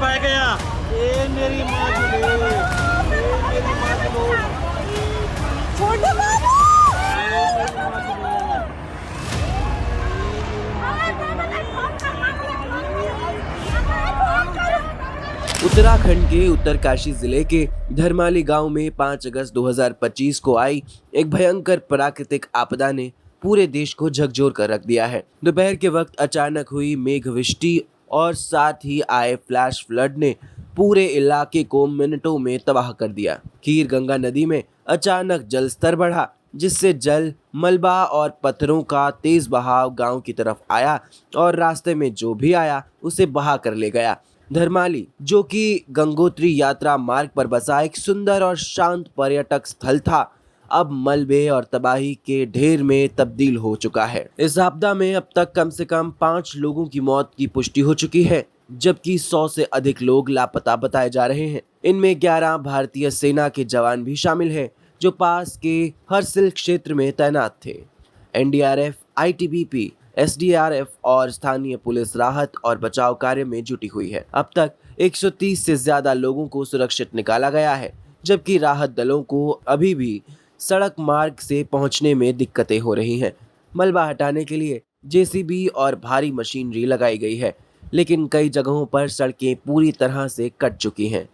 पाया गया। ए मेरी माँ की ले, ए मेरी माँ की लो, छोटे बाबू ए मेरी माँ की लो। उत्तराखंड के उत्तरकाशी जिले के धर्माली गांव में 5 अगस्त 2025 को आई एक भयंकर प्राकृतिक आपदा ने पूरे देश को झकझोर कर रख दिया है। दोपहर के वक्त अचानक हुई मेघवृष्टि और साथ ही आए फ्लैश फ्लड ने पूरे इलाके को मिनटों में तबाह कर दिया। खीर गंगा नदी में अचानक जल स्तर बढ़ा, जिससे जल, मलबा और पत्थरों का तेज बहाव गांव की तरफ आया और रास्ते में जो भी आया उसे बहा कर ले गया। धर्माली, जो कि गंगोत्री यात्रा मार्ग पर बसा एक सुंदर और शांत पर्यटक स्थल था, अब मलबे और तबाही के ढेर में तब्दील हो चुका है। इस आपदा में अब तक कम से कम 5 लोगों की मौत की पुष्टि हो चुकी है, जबकि 100 से अधिक लोग लापता बताए जा रहे हैं। इनमें 11 भारतीय सेना के जवान भी शामिल हैं, जो पास के हरसिल क्षेत्र में तैनात थे। एनडीआरएफ, आईटीबीपी, एसडीआरएफ और स्थानीय पुलिस राहत और बचाव कार्य में जुटी हुई है। अब तक 130 से ज्यादा लोगों को सुरक्षित निकाला गया है, जबकि राहत दलों को अभी भी सड़क मार्ग से पहुंचने में दिक्कतें हो रही हैं। मलबा हटाने के लिए जेसीबी और भारी मशीनरी लगाई गई है, लेकिन कई जगहों पर सड़कें पूरी तरह से कट चुकी हैं।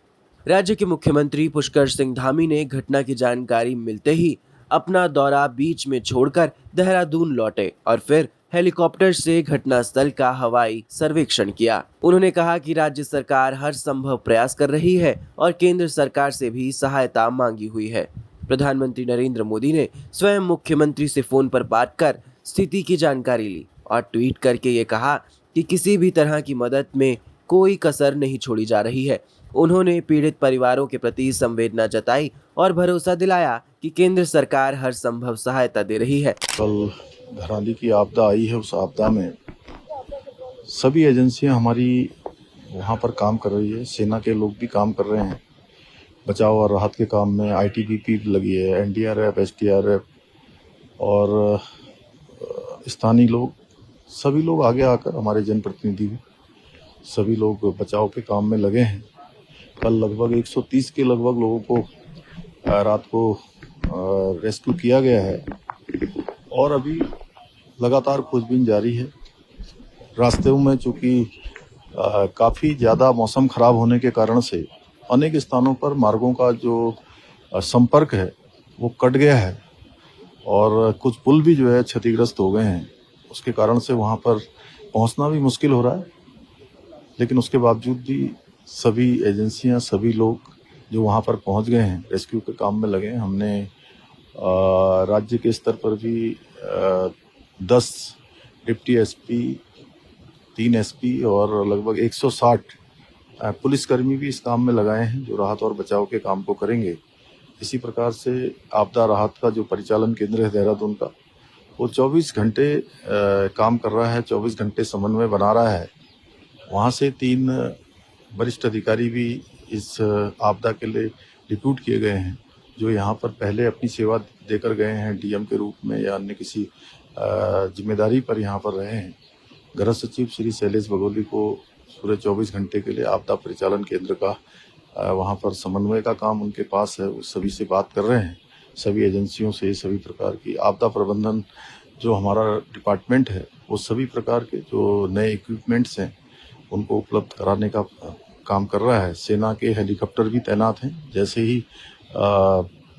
राज्य के मुख्यमंत्री पुष्कर सिंह धामी ने घटना की जानकारी मिलते ही अपना दौरा बीच में छोड़कर देहरादून लौटे और फिर हेलीकॉप्टर से घटनास्थल का हवाई सर्वेक्षण किया। उन्होंने कहा कि राज्य सरकार हर संभव प्रयास कर रही है और केंद्र सरकार से भी सहायता मांगी हुई है। प्रधानमंत्री नरेंद्र मोदी ने स्वयं मुख्यमंत्री से फोन पर बात कर स्थिति की जानकारी ली और ट्वीट करके ये कहा कि किसी भी तरह की मदद में कोई कसर नहीं छोड़ी जा रही है। उन्होंने पीड़ित परिवारों के प्रति संवेदना जताई और भरोसा दिलाया कि केंद्र सरकार हर संभव सहायता दे रही है। कल धराली की आपदा आई है, उस आपदा में सभी एजेंसियां हमारी वहां पर काम कर रही है। सेना के लोग भी काम कर रहे हैं बचाव और राहत के काम में। आईटीबीपी लगी है, एनडीआरएफ, एसडीआरएफ और स्थानीय लोग, सभी लोग आगे आकर, हमारे जनप्रतिनिधि भी, सभी लोग बचाव के काम में लगे हैं। कल लगभग 130 के लगभग लोगों को रात को रेस्क्यू किया गया है और अभी लगातार खोजबीन जारी है। रास्ते में चूंकि काफ़ी ज़्यादा मौसम खराब होने के कारण से अनेक स्थानों पर मार्गों का जो संपर्क है वो कट गया है और कुछ पुल भी जो है क्षतिग्रस्त हो गए हैं। उसके कारण से वहाँ पर पहुँचना भी मुश्किल हो रहा है, लेकिन उसके बावजूद भी सभी एजेंसियां, सभी लोग जो वहाँ पर पहुँच गए हैं, रेस्क्यू के काम में लगे हैं। हमने राज्य के स्तर पर भी 10 डिप्टी एसपी, 3 एसपी और लगभग 160 पुलिसकर्मी भी इस काम में लगाए हैं, जो राहत और बचाव के काम को करेंगे। इसी प्रकार से आपदा राहत का जो परिचालन केंद्र है देहरादून का, वो 24 घंटे काम कर रहा है, 24 घंटे समन्वय बना रहा है। वहाँ से 3 वरिष्ठ अधिकारी भी इस आपदा के लिए रिक्रूट किए गए हैं, जो यहाँ पर पहले अपनी सेवा देकर गए हैं डीएम के रूप में या अन्य किसी जिम्मेदारी पर यहाँ पर रहे हैं। गृह सचिव श्री शैलेश बगोली को पूरे 24 घंटे के लिए आपदा परिचालन केंद्र का वहाँ पर समन्वय का काम उनके पास है। वो सभी से बात कर रहे हैं, सभी एजेंसियों से, सभी प्रकार की आपदा प्रबंधन जो हमारा डिपार्टमेंट है, वो सभी प्रकार के जो नए इक्विपमेंट्स हैं उनको उपलब्ध कराने का काम कर रहा है। सेना के हेलीकॉप्टर भी तैनात हैं। जैसे ही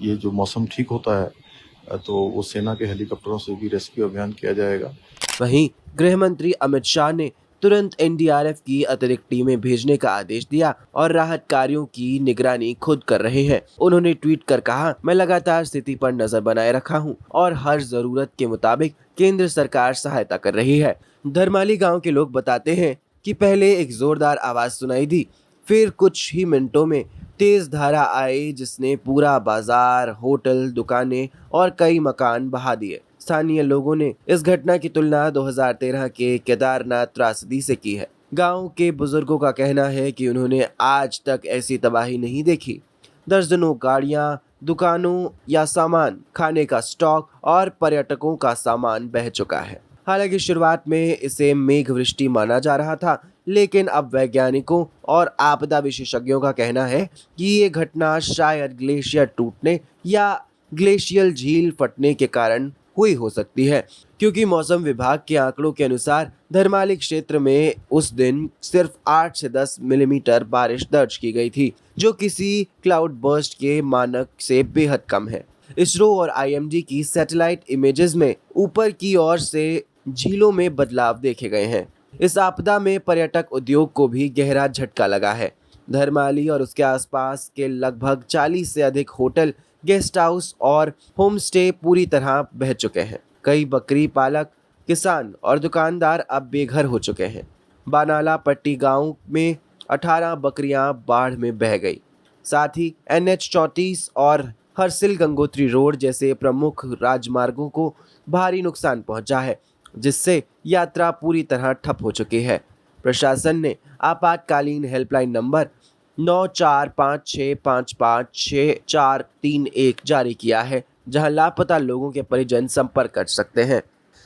ये जो मौसम ठीक होता है तो वो सेना के हेलीकॉप्टरों से भी रेस्क्यू अभियान किया जाएगा। वहीं गृह मंत्री अमित शाह ने तुरंत एनडीआरएफ की अतिरिक्त टीमें भेजने का आदेश दिया और राहत कार्यों की निगरानी खुद कर रहे हैं। उन्होंने ट्वीट कर कहा, मैं लगातार स्थिति पर नजर बनाए रखा हूं और हर जरूरत के मुताबिक केंद्र सरकार सहायता कर रही है। धर्माली गांव के लोग बताते हैं कि पहले एक जोरदार आवाज सुनाई दी, फिर कुछ ही मिनटों में तेज धारा आई, जिसने पूरा बाजार, होटल, दुकानें और कई मकान बहा दिए। स्थानीय लोगों ने इस घटना की तुलना 2013 के केदारनाथ त्रासदी से की है। गांव के बुजुर्गों का कहना है कि उन्होंने आज तक ऐसी तबाही नहीं देखी। दर्जनों गाड़ियां, दुकानों या सामान, खाने का स्टॉक और पर्यटकों का सामान बह चुका है। हालांकि शुरुआत में इसे मेघवृष्टि माना जा रहा था, लेकिन अब वैज्ञानिकों और आपदा विशेषज्ञों का कहना है कि ये घटना शायद ग्लेशियर टूटने या ग्लेशियल झील फटने के कारण हुई हो सकती है, क्योंकि मौसम विभाग के आंकड़ों के अनुसार धर्माली क्षेत्र में उस दिन सिर्फ 8 से 10 मिलीमीटर बारिश दर्ज की गई थी, जो किसी क्लाउड बर्स्ट के मानक से बेहद कम है। इसरो और आईएमडी की सैटेलाइट इमेजेस में ऊपर की ओर से झीलों में बदलाव देखे गए हैं। इस आपदा में पर्यटक उद्योग को भी गहरा झटका लगा है। धर्माली और उसके आसपास के लगभग 40 से अधिक होटल, गेस्ट हाउस और होम स्टे पूरी तरह बह चुके हैं। कई बकरी पालक, किसान और दुकानदार अब बेघर हो चुके हैं। बानाला पट्टी गांव में 18 बकरियां बाढ़ में बह गई। साथ ही NH 34 और हरसिल गंगोत्री रोड जैसे प्रमुख राजमार्गों को भारी नुकसान पहुंचा है, जिससे यात्रा पूरी तरह ठप हो चुकी है। प्रशासन ने आपातकालीन हेल्पलाइन नंबर 9456556431 जारी किया है, जहां लापता लोगों के परिजन संपर्क कर सकते हैं।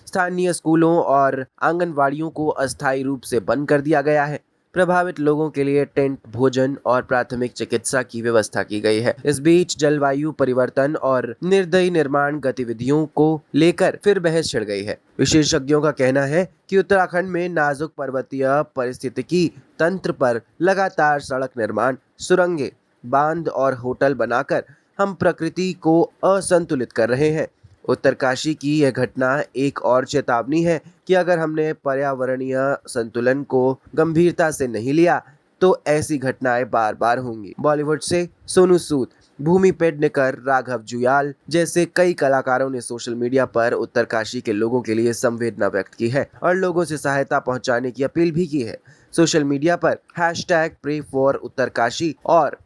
स्थानीय स्कूलों और आंगनवाड़ियों को अस्थायी रूप से बंद कर दिया गया है। प्रभावित लोगों के लिए टेंट, भोजन और प्राथमिक चिकित्सा की व्यवस्था की गई है। इस बीच जलवायु परिवर्तन और निर्दयी निर्माण गतिविधियों को लेकर फिर बहस छिड़ गई है। विशेषज्ञों का कहना है कि उत्तराखंड में नाजुक पर्वतीय पारिस्थितिकी तंत्र पर लगातार सड़क निर्माण, सुरंगें, बांध और होटल बनाकर हम प्रकृति को असंतुलित कर रहे हैं। उत्तरकाशी की यह घटना एक और चेतावनी है कि अगर हमने पर्यावरणीय संतुलन को गंभीरता से नहीं लिया तो ऐसी घटनाएं बार बार होंगी। बॉलीवुड से सोनू सूद, भूमि पेडनेकर, राघव जुयाल जैसे कई कलाकारों ने सोशल मीडिया पर उत्तरकाशी के लोगों के लिए संवेदना व्यक्त की है और लोगों से सहायता पहुंचाने की अपील भी की है। सोशल मीडिया पर #PrayForUttarkashi और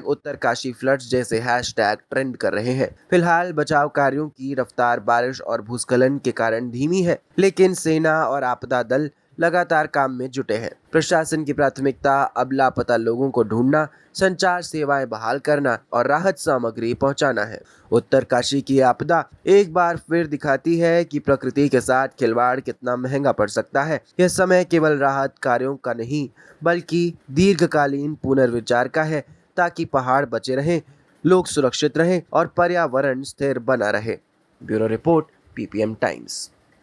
#उत्तरकाशी फ्लड्स जैसे हैशटैग ट्रेंड कर रहे हैं। फिलहाल बचाव कार्यों की रफ्तार बारिश और भूस्खलन के कारण धीमी है, लेकिन सेना और आपदा दल लगातार काम में जुटे हैं। प्रशासन की प्राथमिकता अब लापता लोगों को ढूंढना, संचार सेवाएं बहाल करना और राहत सामग्री पहुंचाना है। उत्तरकाशी की आपदा एक बार फिर दिखाती है कि प्रकृति के साथ खिलवाड़ कितना महंगा पड़ सकता है। यह समय केवल राहत कार्यों का नहीं, बल्कि दीर्घकालीन पुनर्विचार का है, ताकि पहाड़ बचे रहें, लोग सुरक्षित रहें और पर्यावरण स्थिर बना रहे। Bureau report, PPM times.